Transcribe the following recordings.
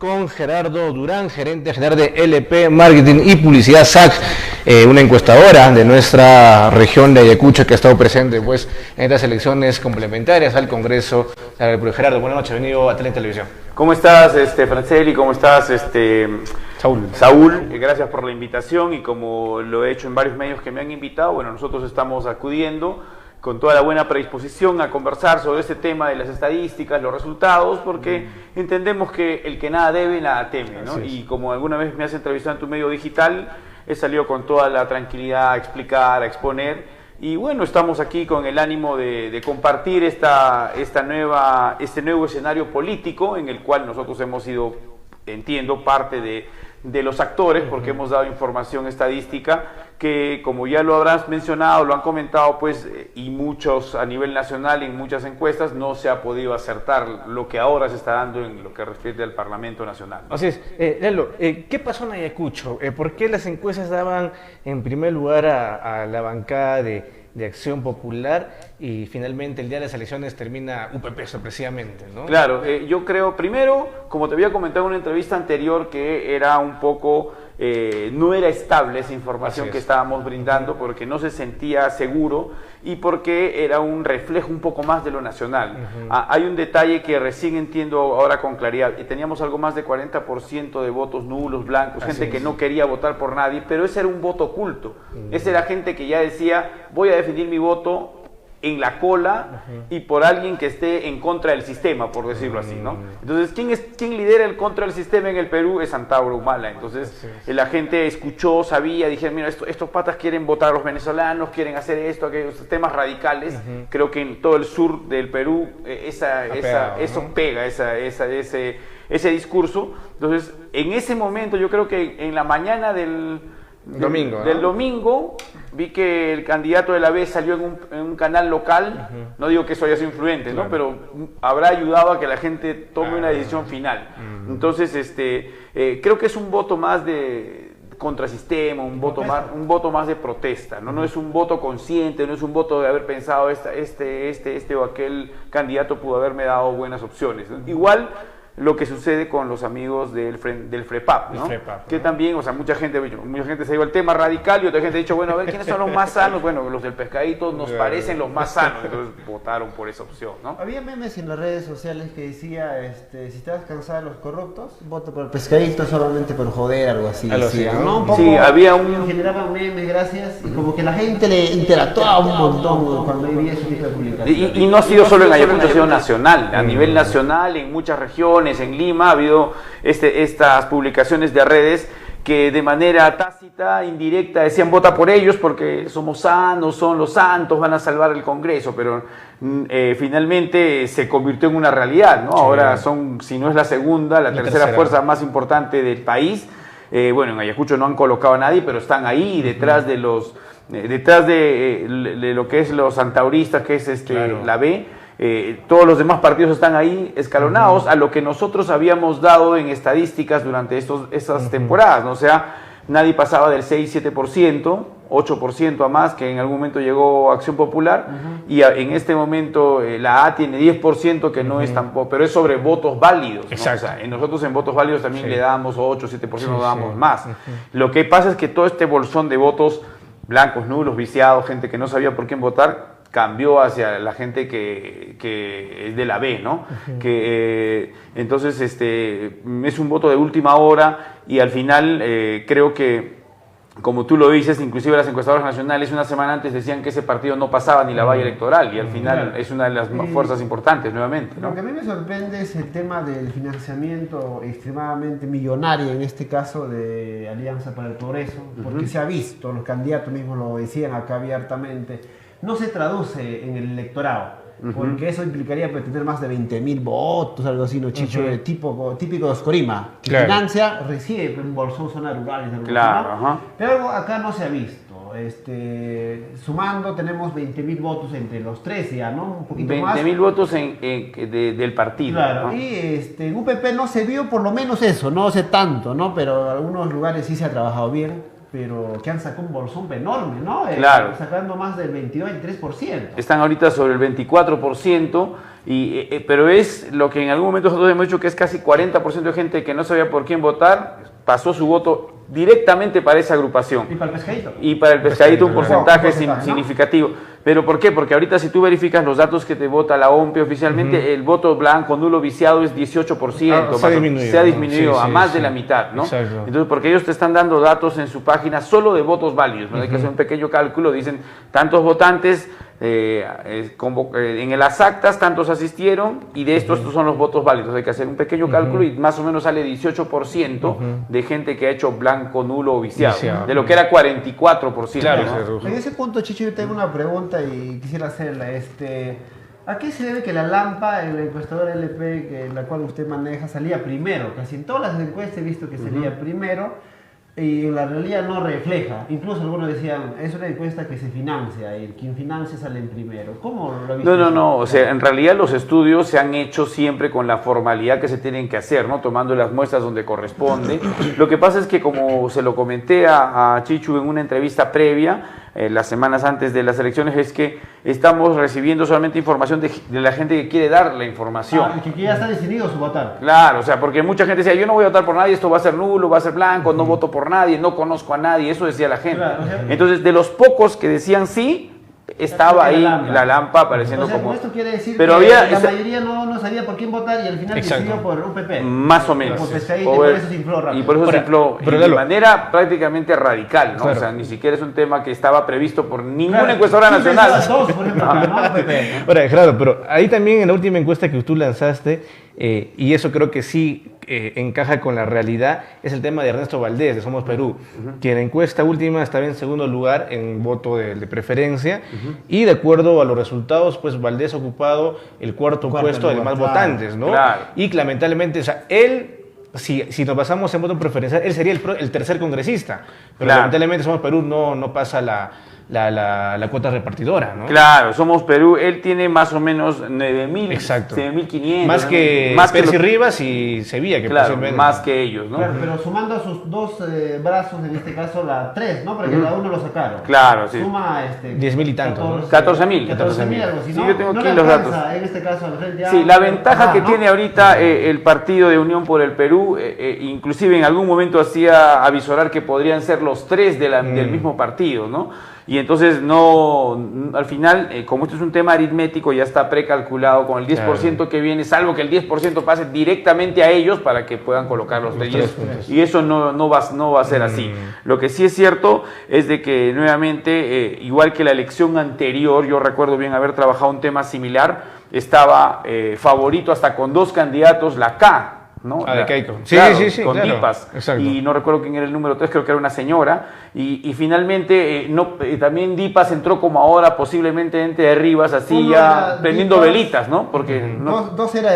con Gerardo Durán, gerente general de LP Marketing y Publicidad SAC, una encuestadora de nuestra región de Ayacucho que ha estado presente pues, en estas elecciones complementarias al Congreso de la República. Gerardo, buenas noches, bienvenido a Tele Televisión. ¿Cómo estás, Franceli? ¿Cómo estás, Saúl? Gracias por la invitación y como lo he hecho en varios medios que me han invitado, bueno, nosotros estamos acudiendo con toda la buena predisposición a conversar sobre este tema de las estadísticas, los resultados, porque entendemos que el que nada debe, nada teme, ¿no? Y como alguna vez me has entrevistado en tu medio digital, he salido con toda la tranquilidad a explicar, a exponer, y bueno, estamos aquí con el ánimo de compartir este nuevo escenario político en el cual nosotros hemos sido, entiendo, parte de los actores, porque hemos dado información estadística que, como ya lo habrás mencionado, lo han comentado, pues, y muchos a nivel nacional, en muchas encuestas, no se ha podido acertar lo que ahora se está dando en lo que refiere al Parlamento Nacional, ¿no? Así es. Lalo, ¿qué pasó en Ayacucho? ¿Por qué las encuestas daban en primer lugar a la bancada de Acción Popular y finalmente el día de las elecciones termina UPP sorpresivamente, ¿no? Claro, yo creo, primero, como te había comentado en una entrevista anterior, que era un poco, no era estable esa información que estábamos brindando porque no se sentía seguro y porque era un reflejo un poco más de lo nacional. Hay un detalle que recién entiendo ahora con claridad, teníamos algo más de 40% de votos nulos, blancos, gente que no quería votar por nadie, pero ese era un voto oculto. Esa era gente que ya decía, voy a definir mi voto en la cola y por alguien que esté en contra del sistema, por decirlo así, ¿no? Entonces, ¿quién lidera el contra del sistema en el Perú? Es Antauro Humala. Entonces, la gente escuchó, sabía, dijeron, mira, estos patas quieren votar a los venezolanos, quieren hacer esto, aquellos temas radicales. Creo que en todo el sur del Perú eso pega, ese discurso. Entonces, en ese momento, yo creo que en la mañana del domingo vi que el candidato de la B salió en un canal local. No digo que eso haya sido influente, ¿no? Pero habrá ayudado a que la gente tome una decisión final. Entonces, creo que es un voto más de contrasistema, un voto más de protesta, ¿no? No es un voto consciente, no es un voto de haber pensado este o aquel candidato pudo haberme dado buenas opciones, ¿no? Igual lo que sucede con los amigos del FREPAP, ¿no? Que también, o sea, mucha gente se ha ido al tema radical y otra gente ha dicho, bueno, a ver, ¿quiénes son los más sanos? Bueno, los del pescadito nos parecen los más sanos, entonces votaron por esa opción, ¿no? Había memes en las redes sociales que decía, si estás cansado de los corruptos, vota por el pescadito solamente por joder, algo así. ¿No? Un poco, sí, había un... generaban memes, gracias, y como que la gente le interactuaba un montón cuando veía ese tipo de publicaciones. Y no ha sido solo en Ayacucho, ha sido nacional, a nivel nacional, en muchas regiones. En Lima ha habido estas publicaciones de redes que de manera tácita, indirecta, decían vota por ellos porque somos sanos, son los santos, van a salvar el Congreso, pero finalmente se convirtió en una realidad, ¿no? Ahora son, si no es la segunda, la tercera fuerza más importante del país. Bueno, en Ayacucho no han colocado a nadie, pero están ahí detrás de lo que es los antauristas, que es la B. Todos los demás partidos están ahí escalonados a lo que nosotros habíamos dado en estadísticas durante esas temporadas, ¿no? O sea, nadie pasaba del 6-7%, 8% a más, que en algún momento llegó Acción Popular, y en este momento la A tiene 10%, que no es tampoco, pero es sobre votos válidos, ¿no? O sea, nosotros en votos válidos también le dábamos 8, 7%, no dábamos más. Lo que pasa es que todo este bolsón de votos blancos, nulos, viciados, gente que no sabía por quién votar, cambió hacia la gente que es de la B, ¿no? Entonces, es un voto de última hora y al final creo que, como tú lo dices, inclusive las encuestadoras nacionales una semana antes decían que ese partido no pasaba ni la valla electoral y al final es una de las fuerzas importantes nuevamente, ¿no? Lo que a mí me sorprende es el tema del financiamiento extremadamente millonario, en este caso de Alianza para el Progreso, porque se ha visto, los candidatos mismos lo decían acá abiertamente, no se traduce en el electorado, porque eso implicaría tener más de 20.000 votos, algo así, ¿no, Chicho? Típico de Oscorima, que financia, recibe un bolsón, zonas rurales, pero acá no se ha visto. Sumando, tenemos 20.000 votos entre los tres ya, ¿no? Un poquito más. 20.000 votos del partido. Claro, ¿no? Y en UPP no se vio por lo menos eso, no sé tanto, ¿no? Pero en algunos lugares sí se ha trabajado bien. pero que han sacado un bolsón enorme, ¿no? Claro. Sacando más del 22-23%. Están ahorita sobre el 24%, pero es lo que en algún momento nosotros hemos dicho que es casi 40% de gente que no sabía por quién votar, pasó su voto directamente para esa agrupación. Y para el pescadito. Y para el pescadito un porcentaje ¿no? significativo. ¿Pero por qué? Porque ahorita si tú verificas los datos que te vota la OMPE oficialmente, el voto blanco, nulo, viciado es 18%. Se ha disminuido a más de la mitad, ¿no? Exacto. Entonces, porque ellos te están dando datos en su página solo de votos válidos, ¿no? Hay que hacer un pequeño cálculo, dicen tantos votantes, en las actas tantos asistieron y de estos son los votos válidos. Hay que hacer un pequeño cálculo y más o menos sale 18% de gente que ha hecho blanco, nulo o viciado, de lo que era 44%. Claro, ¿no? En ese punto, Chicho, yo tengo una pregunta y quisiera hacerla. ¿A qué se debe que la Lampa, en la encuestadora LP, la cual usted maneja, salía primero? Casi en todas las encuestas he visto que salía primero y en la realidad no refleja. Incluso algunos decían, es una encuesta que se financia y quien financia sale en primero. ¿Cómo lo ha visto? No. O sea, en realidad los estudios se han hecho siempre con la formalidad que se tienen que hacer, ¿no? Tomando las muestras donde corresponde. Lo que pasa es que, como se lo comenté a Chichu en una entrevista previa, las semanas antes de las elecciones, es que estamos recibiendo solamente información de la gente que quiere dar la información. Que ya está decidido su votar. Claro, o sea, porque mucha gente decía, yo no voy a votar por nadie, esto va a ser nulo, va a ser blanco, no voto por nadie, no conozco a nadie, eso decía la gente. Claro, entonces, de los pocos que decían sí, estaba ahí la Lampa apareciendo como... Esto quiere decir pero que había la mayoría no sabía por quién votar y al final decidió por UPP. Más o menos. Por pescadito, y por eso se infló rápido. Y por eso se infló de manera prácticamente radical, ¿no? Claro. O sea, ni siquiera es un tema que estaba previsto por ninguna encuestadora nacional. Todos, por ejemplo, ¿no? UPP. Ahora, Gerardo, pero ahí también en la última encuesta que tú lanzaste, y eso creo que sí encaja con la realidad, es el tema de Ernesto Valdés, de Somos Perú, que en la encuesta última estaba en segundo lugar en voto de preferencia, y de acuerdo a los resultados, pues Valdés ha ocupado el cuarto puesto de más votantes, ¿no? Claro. Y lamentablemente, o sea, él... Si nos basamos en voto preferencial, él sería el tercer congresista, pero lamentablemente Somos Perú no pasa la cuota repartidora, ¿no? Claro, Somos Perú, él tiene más o menos 9.000, 7.500. Más que Percy Rivas y Sevilla, que claro, más que ellos, ¿no? Claro, pero sumando a sus dos brazos, en este caso la 3, ¿no? Porque la 1 lo sacaron. Claro, sí. Suma 10.000 y tanto, ¿no? 14.000. 14.000, algo así. Sí, ¿no? yo tengo no aquí le los alcanza, datos. En este caso, al Frente Sí, Amplio. la ventaja que ¿no? tiene ahorita el partido de Unión por el Perú, inclusive en algún momento hacía avisorar que podrían ser los tres del mismo partido, ¿no? Y entonces al final, como esto es un tema aritmético, ya está precalculado con el 10% que viene, salvo que el 10% pase directamente a ellos para que puedan colocar los 3 puntos. Y eso no va a ser así. Lo que sí es cierto es de que nuevamente, igual que la elección anterior, yo recuerdo bien haber trabajado un tema similar, estaba favorito hasta con 2 candidatos, la K, ¿no? De Keiko. Sí, claro, sí, con claro. Dipas. Exacto. Y no recuerdo quién era el número 3, creo que era una señora. Y finalmente también Dipas entró como ahora posiblemente entre de Rivas, así Uno ya era prendiendo Dipas, velitas, ¿no? Porque Dos era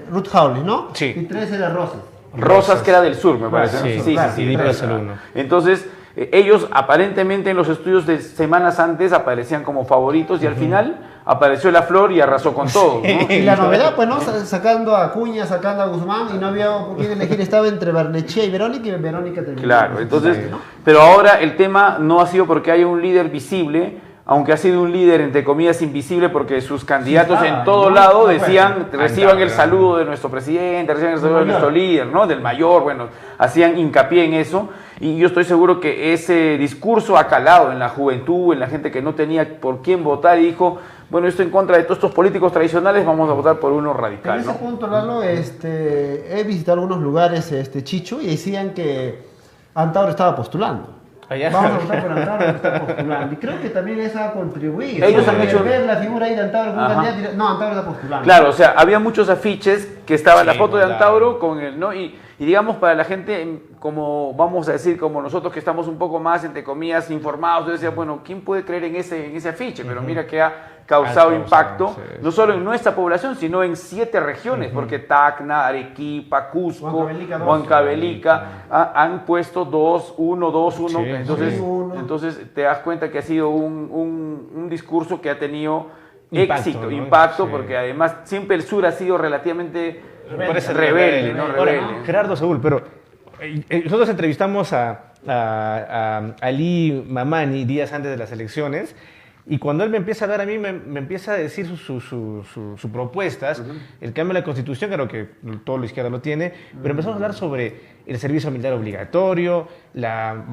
Ruth Howley, ¿no? Sí. Y 3 era Rosas. Rosas, que era del sur, me parece. Sí, ¿no? sí, Dipas el uno. Entonces, ellos aparentemente en los estudios de semanas antes aparecían como favoritos y al final apareció la Flor y arrasó con todo, ¿no? Y la novedad, pues, ¿no? Sacando a Acuña, sacando a Guzmán y no había por quién elegir, estaba entre Barnechea y Verónica terminó. Claro, entonces, pero ahora el tema no ha sido porque haya un líder visible, aunque ha sido un líder entre comillas invisible porque sus candidatos en todo lado decían, reciban el saludo de nuestro presidente, reciban el saludo de nuestro líder, ¿no? Del mayor, bueno, hacían hincapié en eso. Y yo estoy seguro que ese discurso ha calado en la juventud, en la gente que no tenía por quién votar y dijo, bueno, esto en contra de todos estos políticos tradicionales, vamos a votar por uno radical, En ese ¿no? punto, Lalo, he visitado algunos lugares, Chicho, y decían que Antauro estaba postulando. Allá. Vamos a votar por Antauro, que está postulando. Y creo que también eso ha contribuido. Ellos han hecho... ver la figura ahí de Antauro con un candidato, no, Antauro está postulando. Claro, o sea, había muchos afiches que estaba la foto de claro. Antauro con él, ¿no? Y digamos, para la gente, como vamos a decir, como nosotros que estamos un poco más, entre comillas, informados, yo decía, bueno, ¿quién puede creer en ese afiche? Pero mira que ha causado impacto, no solo en nuestra población, sino en 7 regiones, porque Tacna, Arequipa, Cusco, Huancavelica, han puesto 2, 1, 2, 1. Sí, Entonces te das cuenta que ha sido un discurso que ha tenido éxito, ¿no? impacto, Sí. porque además siempre el sur ha sido relativamente Parece rebelde, ¿no? Ahora, Rebelde. Gerardo Saúl, pero nosotros entrevistamos a a Ali Mamani días antes de las elecciones. Y cuando él me empieza a dar a mí, me empieza a decir sus propuestas, el cambio de la Constitución, creo que todo la izquierda lo tiene, pero empezamos a hablar sobre el servicio militar obligatorio, la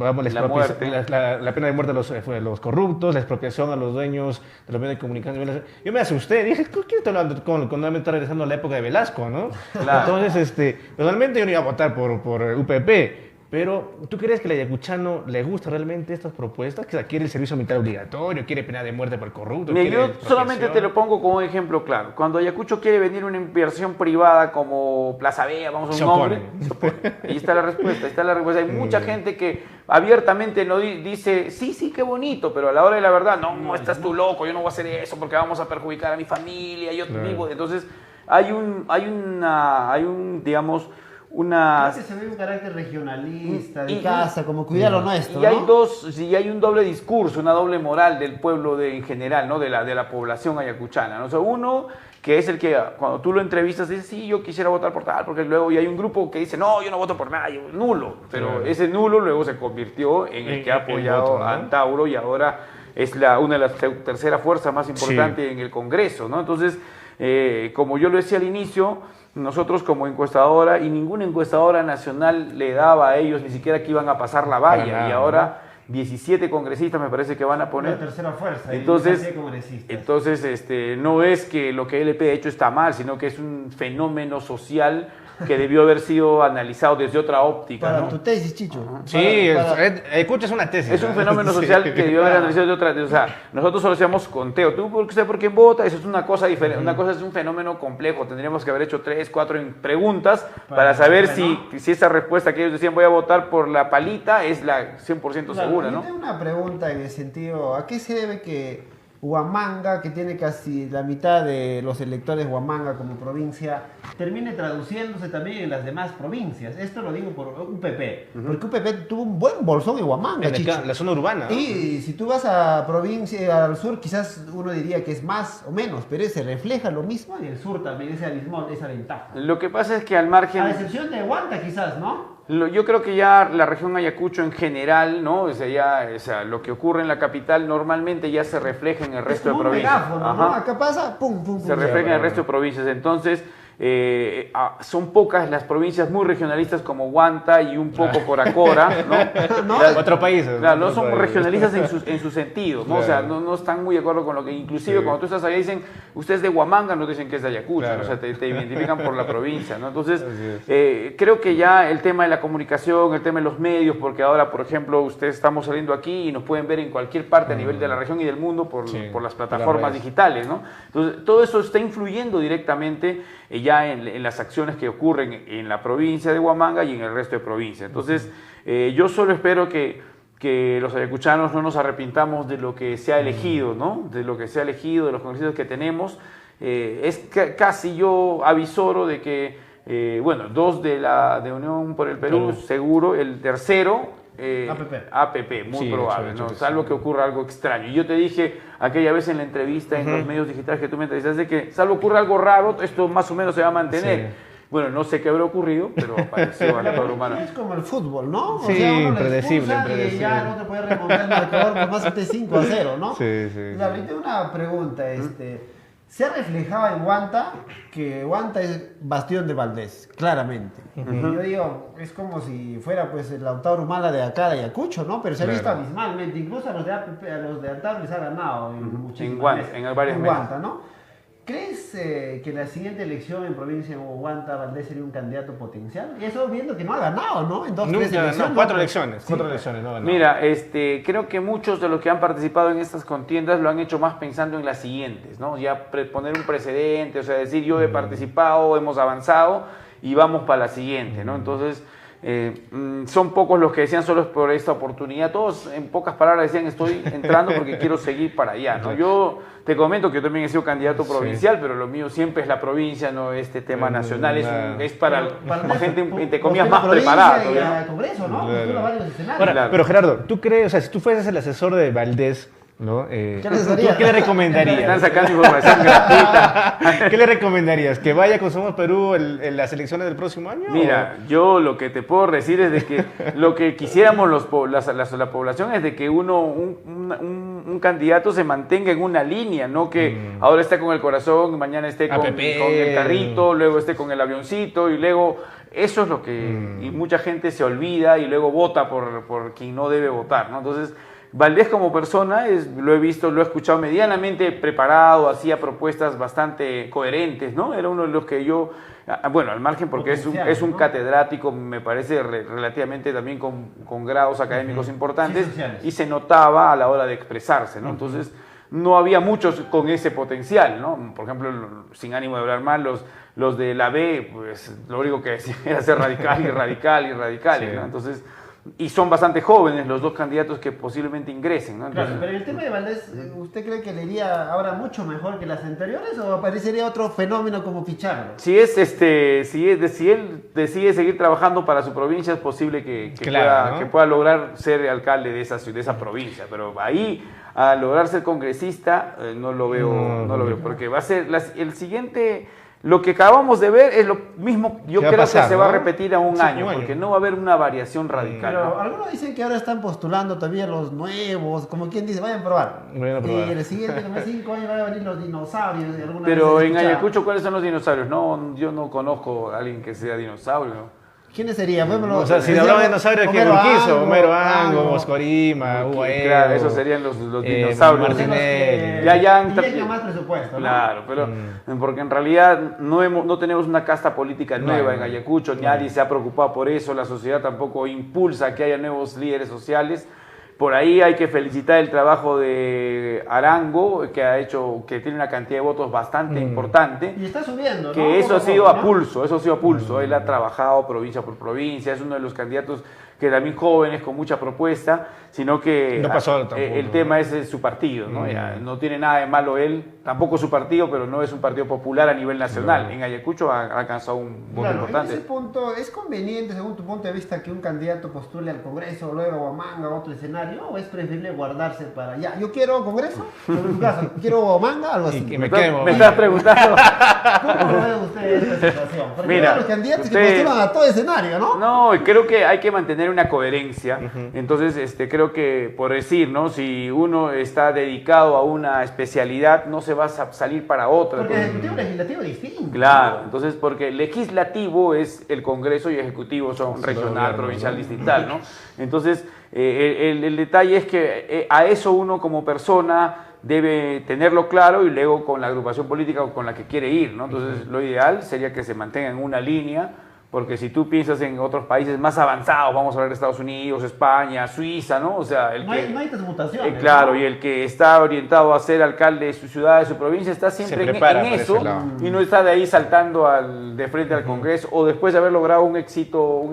pena de muerte a los corruptos, la expropiación a los dueños de los medios de comunicación. Yo me asusté, dije, ¿qué está hablando? Cuando me está regresando a la época de Velasco, ¿no? Claro. Entonces, personalmente yo no iba a votar por UPP. Pero, ¿tú crees que al ayacuchano le gusta realmente estas propuestas? ¿Que quiere el servicio militar obligatorio? ¿Quiere pena de muerte por el corrupto? Yo solamente te lo pongo como un ejemplo claro. Cuando Ayacucho quiere venir una inversión privada como Plaza Vea, vamos a un nombre, ahí está la respuesta, Hay mucha gente que abiertamente no dice, sí, qué bonito, pero a la hora de la verdad, no, estás tú loco, yo no voy a hacer eso porque vamos a perjudicar a mi familia, yo vivo. Entonces, hay un, digamos, Creo que se ve un carácter regionalista, de casa, como cuidar lo nuestro, y hay un doble discurso, una doble moral del pueblo en general, ¿no? de la población ayacuchana, ¿no? O sea, uno que es el que cuando tú lo entrevistas dice, sí, yo quisiera votar por tal, porque luego y hay un grupo que dice, no, yo no voto por nada, nulo, pero ese nulo luego se convirtió en el que ha apoyado a Antauro y ahora es una de las tercera fuerza más importante en el Congreso, ¿no? Entonces, como yo lo decía al inicio, nosotros como encuestadora, y ninguna encuestadora nacional le daba a ellos ni siquiera que iban a pasar la valla, y ahora 17 congresistas me parece que van a poner. La tercera fuerza. Entonces no es que lo que LP ha hecho está mal, sino que es un fenómeno social que debió haber sido analizado desde otra óptica. Para tu tesis, Chicho. Sí, escucha, es una tesis. Es un fenómeno social que debió haber analizado de otra. O sea, nosotros solo hacíamos conteo. ¿Tú por quién vota? Eso es una cosa diferente. Una cosa es un fenómeno complejo. Tendríamos que haber hecho 3, 4 preguntas para saber si esa respuesta que ellos decían voy a votar por la palita es la 100% segura, ¿no? Yo tengo una pregunta en el sentido, ¿a qué se debe que Huamanga, que tiene casi la mitad de los electores Huamanga como provincia, termine traduciéndose también en las demás provincias? Esto lo digo por UPP, porque UPP tuvo un buen bolsón en Huamanga, en la zona urbana, ¿no? Y si tú vas a provincia, al sur, quizás uno diría que es más o menos, pero se refleja lo mismo en el sur también, esa ventaja. Lo que pasa es que al margen... A excepción de Huanta, quizás, ¿no? Yo creo que ya la región Ayacucho en general, ¿no? O sea, lo que ocurre en la capital normalmente ya se refleja en el resto de provincias. Megáfono, ¿no? Acá pasa, pum, pum, pum. Se refleja en el resto de provincias. Entonces, son pocas las provincias muy regionalistas como Huanta y un poco Coracora, ¿no? Otros países. Claro, no son regionalistas en su sentido, ¿no? Claro. O sea, no están muy de acuerdo con lo que, inclusive cuando tú estás allá dicen, usted es de Huamanga, no dicen que es de Ayacucho, claro. ¿no? O sea, te identifican por la provincia, ¿no? Entonces, creo que ya el tema de la comunicación, el tema de los medios, porque ahora, por ejemplo, ustedes estamos saliendo aquí y nos pueden ver en cualquier parte a nivel de la región y del mundo por las plataformas digitales, ¿no? Entonces, todo eso está influyendo directamente ya en las acciones que ocurren en la provincia de Huamanga y en el resto de provincias. Entonces, yo solo espero que los ayacuchanos no nos arrepintamos de lo que se ha elegido, ¿no? De lo que se ha elegido, de los congresistas que tenemos. Casi yo avisoro de que, 2 de Unión por el Perú, seguro, el tercero, APP, muy probable, ¿no? Salvo que ocurra algo extraño. Y yo te dije aquella vez en la entrevista en los medios digitales que tú me entrevistaste que salvo ocurra algo raro, esto más o menos se va a mantener. Bueno, no sé qué habrá ocurrido, pero pareció al error humano. Es como el fútbol, ¿no? Sí, impredecible. Y ya no te puede remontar el marcador por más de 5-0, ¿no? Sí. O sea, tengo una pregunta, se ha reflejado en Huanta que Huanta es bastión de Valdés, claramente. Yo digo, es como si fuera pues el Lautaro Humala de acá de Ayacucho, ¿no? Pero se ha visto abismalmente, incluso a los de APP, a los de Antauro les ha ganado en varias Huanta, ¿no? ¿Crees que en la siguiente elección en provincia de Huanta Valdés sería un candidato potencial? Y eso viendo que no ha ganado, ¿no? En 2, 3 elecciones. 4 elecciones, 4 elecciones, no ha ganado. Mira, creo que muchos de los que han participado en estas contiendas lo han hecho más pensando en las siguientes, ¿no? Ya poner un precedente, o sea, decir yo he participado, hemos avanzado y vamos para la siguiente, ¿no? Entonces, son pocos los que decían solo es por esta oportunidad. Todos, en pocas palabras, decían estoy entrando porque quiero seguir para allá, ¿no? Yo te comento que yo también he sido candidato provincial, pero lo mío siempre es la provincia, no este tema nacional. Es para gente, entre comillas, más preparada. Congreso, ¿no? Ahora, pero Gerardo, ¿tú crees, o sea, si tú fueses el asesor de Valdés, ¿no? ¿Qué les daría? ¿Tú qué le recomendarías? Están sacando información gratuita. ¿Qué le recomendarías? ¿Que vaya con Somos Perú en las elecciones del próximo año? Mira, yo lo que te puedo decir es de que lo que quisiéramos la población es de que un candidato se mantenga en una línea, no que ahora esté con el corazón, mañana esté con el carrito, luego esté con el avioncito y luego... Eso es lo que y mucha gente se olvida y luego vota por quien no debe votar, ¿no? Entonces, Valdés como persona, lo he visto, lo he escuchado medianamente preparado, hacía propuestas bastante coherentes, ¿no? Era uno de los que yo, bueno, al margen porque es un catedrático, me parece relativamente también con grados académicos importantes, y se notaba a la hora de expresarse, ¿no? Entonces, no había muchos con ese potencial, ¿no? Por ejemplo, sin ánimo de hablar mal, los de la B, pues lo único que decían era ser radical y radical y radical, sí. ¿No? Entonces, y son bastante jóvenes los dos candidatos que posiblemente ingresen, ¿no? Entonces, claro, pero el tema de Valdés, ¿usted cree que le iría ahora mucho mejor que las anteriores o aparecería otro fenómeno como ficharlo? si él decide seguir trabajando para su provincia, es posible que pueda lograr ser alcalde de esa provincia, pero ahí a lograr ser congresista no lo veo, porque va a ser el siguiente. Lo que acabamos de ver es lo mismo, yo creo que se va a repetir a un año, porque no va a haber una variación radical. Pero ¿no? algunos dicen que ahora están postulando todavía los nuevos, como quien dice, vayan a probar. Y el siguiente, como 5 años, van a venir los dinosaurios. Pero en Ayacucho, ¿cuáles son los dinosaurios? No, yo no conozco a alguien que sea dinosaurio, ¿no? ¿Quiénes serían? O sea, si hablamos de dinosaurios, ¿quién quiso? Homero Ango, Moscorima, claro, esos serían los dinosaurios. Martinelli. Tienen más presupuesto, ¿no? Claro, pero porque en realidad no tenemos una casta política nueva en Ayacucho, nadie se ha preocupado por eso, la sociedad tampoco impulsa que haya nuevos líderes sociales. Por ahí hay que felicitar el trabajo de Arango, que tiene una cantidad de votos bastante importante. Y está subiendo, ¿no? Que eso ha sido a pulso, Él ha trabajado provincia por provincia, es uno de los candidatos que también jóvenes con mucha propuesta, sino que no pasó tampoco, el tema es su partido, ¿no? Ya, no tiene nada de malo él, tampoco su partido, pero no es un partido popular a nivel nacional. En Ayacucho ha alcanzado un voto importante. En ese punto, ¿es conveniente, según tu punto de vista, que un candidato postule al Congreso, luego a Huamanga, a otro escenario, o es preferible guardarse para allá? Yo quiero Congreso, pero en tu caso, quiero Huamanga, algo así. Me estás preguntando. ¿Cómo lo ve usted esta situación? Porque mira, los candidatos que postulan a todo escenario, ¿no? No, creo que hay que mantener una coherencia. Entonces, creo que, por decir, ¿no? Si uno está dedicado a una especialidad, no se va a salir para otra. Porque ejecutivo y legislativo es distinto. Claro, entonces, porque legislativo es el Congreso y ejecutivo son regional, provincial, distrital, ¿no? Entonces, el detalle es que a eso uno como persona debe tenerlo claro y luego con la agrupación política con la que quiere ir, ¿no? Entonces, lo ideal sería que se mantenga en una línea. Porque si tú piensas en otros países más avanzados, vamos a hablar de Estados Unidos, España, Suiza, ¿no? O sea, no hay transmutaciones. Claro, ¿no? y el que está orientado a ser alcalde de su ciudad, de su provincia, está siempre en eso y no está de ahí saltando de frente al Congreso o después de haber logrado una exitosa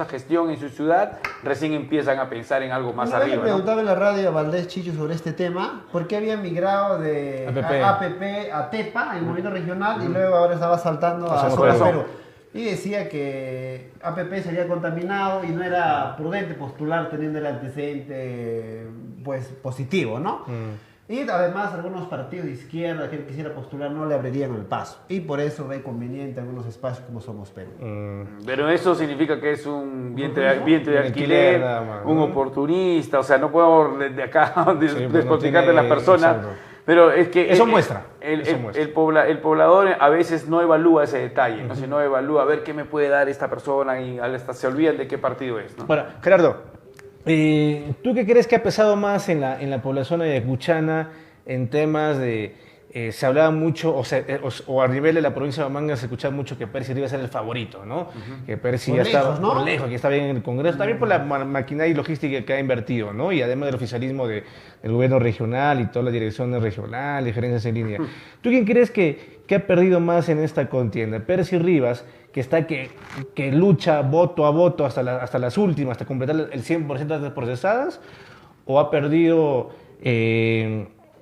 gestión en su ciudad, recién empiezan a pensar en algo más arriba. Yo preguntaba en la radio a Valdés Chicho sobre este tema, ¿por qué había migrado de APP a TEPA, el movimiento regional, y luego ahora estaba saltando a Somos Perú? Y decía que APP sería contaminado y no era prudente postular teniendo el antecedente pues positivo, ¿no? Y además algunos partidos de izquierda que él quisiera postular no le abrirían el paso. Y por eso ve conveniente algunos espacios como Somos Perú. Pero eso significa que es un vientre de alquiler, un oportunista, o sea, no puedo de acá despotricar de la persona. Pero es que eso muestra. El poblador a veces no evalúa ese detalle, ¿no? Si no evalúa a ver qué me puede dar esta persona y hasta se olvidan de qué partido es, ¿no? Bueno, Gerardo, ¿tú qué crees que ha pesado más en la población ayacuchana en temas de... se hablaba mucho, o a nivel de la provincia de Huamanga se escuchaba mucho que Percy iba a ser el favorito, ¿no? Que Percy ya estaba por lejos, que está bien en el Congreso, también por la maquinaria y logística que ha invertido, ¿no? Y además del oficialismo del gobierno regional y todas las direcciones regionales, gerencias en línea. ¿Tú quién crees que ha perdido más en esta contienda? ¿Percy Rivas, que lucha voto a voto hasta las últimas, hasta completar el 100% de las procesadas? ¿O ha perdido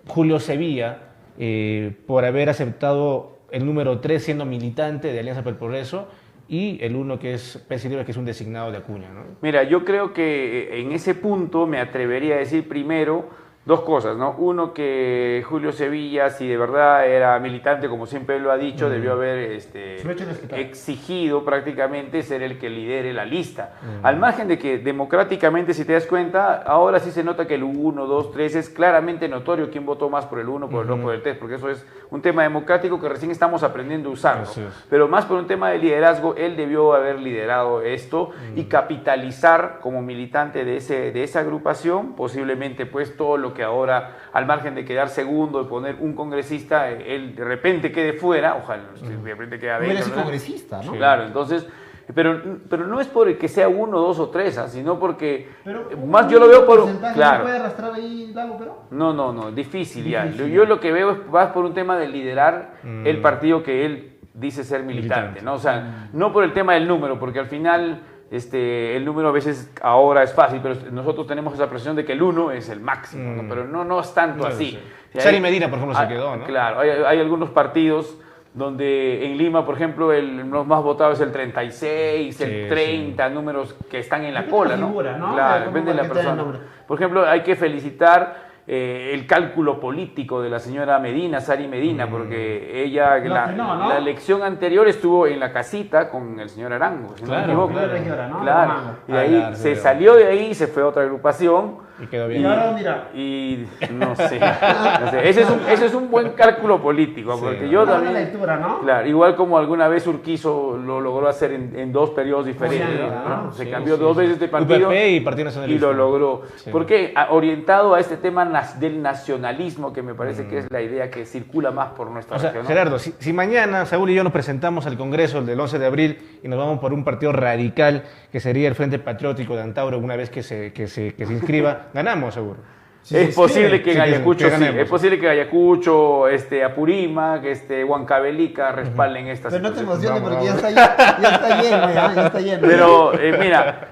Julio Sevilla, por haber aceptado el número 3 siendo militante de Alianza para el Progreso y el 1 que es Percy Rivas, que es un designado de Acuña, ¿no? Mira, yo creo que en ese punto me atrevería a decir primero Dos cosas, ¿no? Uno, que Julio Sevilla, si de verdad era militante, como siempre lo ha dicho, debió haber exigido prácticamente ser el que lidere la lista. Al margen de que democráticamente, si te das cuenta, ahora sí se nota que el 1, 2, 3 es claramente notorio quién votó más por el 1, por el 2, por el 3, porque eso es un tema democrático que recién estamos aprendiendo a usarlo. Pero más por un tema de liderazgo, él debió haber liderado esto y capitalizar como militante de esa agrupación, posiblemente pues todo lo que ahora, al margen de quedar segundo, de poner un congresista, él de repente quede fuera, ojalá de repente quede adentro. Él es congresista, ¿no? Claro, entonces, pero no es por que sea 1, 2 o 3, sino porque más yo lo veo por claro. ¿No puede arrastrar ahí Lalo, pero? No, difícil ya. Yo lo que veo es más por un tema de liderar el partido que él dice ser militante, ¿no? O sea, no por el tema del número, porque al final el número a veces ahora es fácil, pero nosotros tenemos esa presión de que el 1 es el máximo, ¿no? Pero no es tanto así. Sí. Sari Medina, por ejemplo, se quedó, ¿no? Claro, hay algunos partidos donde en Lima, por ejemplo, los más votados es el 36, el 30, números que están en la cola, ¿no? Figura, ¿no? Claro, depende de la persona. Por ejemplo, hay que felicitar el cálculo político de la señora Medina, Sari Medina, porque ella, la elección anterior estuvo en la casita con el señor Arango, si no me equivoco. Claro. Y ahí se salió de ahí y se fue a otra agrupación. Y quedó bien. Y ahora mira. Y no sé. Ese es un buen cálculo político, porque yo también. Lectura, ¿no? Claro, igual como alguna vez Urquizo lo logró hacer en 2 periodos diferentes. ¿no? Se cambió 2 veces de partido. UPP y Partido Nacionalista. Y lo logró. Porque orientado a este tema del nacionalismo, que me parece que es la idea que circula más por nuestra región. ¿No? Gerardo, si mañana Saúl y yo nos presentamos al Congreso el del 11 de abril y nos vamos por un partido radical que sería el Frente Patriótico de Antauro, una vez que se inscriba, ganamos seguro. Es posible que Ayacucho, es posible que Ayacucho, Apurímac, Huancavelica respalden esta situación. Pero no te emociones porque ya está lleno. Pero mira,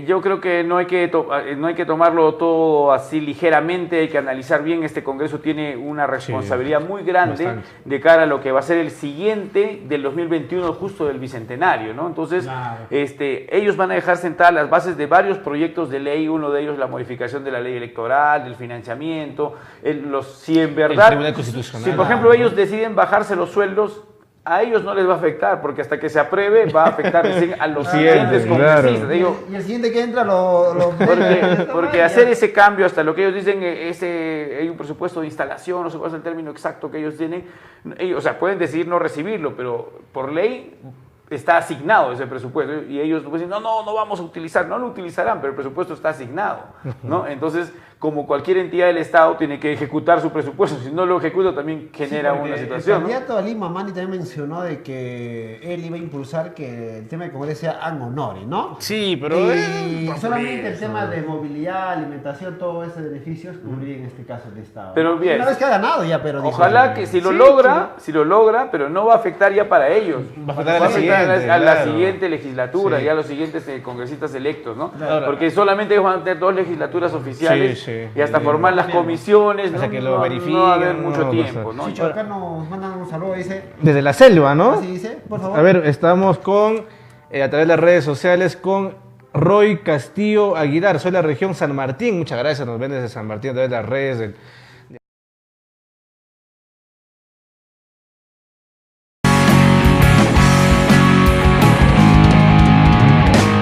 yo creo que no hay que tomarlo todo así ligeramente, hay que analizar bien. Este Congreso tiene una responsabilidad muy grande de cara a lo que va a ser el siguiente del 2021, justo del Bicentenario, ¿no? Entonces, ellos van a dejar sentadas las bases de varios proyectos de ley, uno de ellos la modificación de la ley electoral, del financiamiento, si en verdad, si por ejemplo ellos deciden bajarse los sueldos, a ellos no les va a afectar, porque hasta que se apruebe va a afectar a los siguientes congresistas. Y el siguiente que entra porque hacer ese cambio, hasta lo que ellos dicen, hay un presupuesto de instalación, no sé cuál es el término exacto que ellos tienen, o sea, pueden decidir no recibirlo, pero por ley está asignado ese presupuesto y ellos dicen, no vamos a utilizar, no lo utilizarán, pero el presupuesto está asignado, ¿no? Entonces, como cualquier entidad del Estado tiene que ejecutar su presupuesto, si no lo ejecuta también genera una situación. El candidato Ali Mamani también mencionó de que él iba a impulsar que el tema de Congreso sea an honore, ¿no? Sí, pero solamente el tema de movilidad, alimentación, todos esos beneficios cubrir en este caso el Estado. Pero bien. Una vez que ha ganado ya, pero ojalá que si lo logra, pero no va a afectar ya para ellos. Va a afectar a la siguiente legislatura, ya a los siguientes congresistas electos, ¿no? Claro. Porque solamente ellos van a tener 2 legislaturas oficiales y hasta formar las comisiones, hasta que lo verifiquen. No va a haber mucho tiempo, ¿no? Chicho, acá nos mandan un saludo, dice. Desde la selva, ¿no? Así dice, por favor. A ver, estamos con, a través de las redes sociales, con Roy Castillo Aguilar. Soy la región San Martín. Muchas gracias, nos ven desde San Martín a través de las redes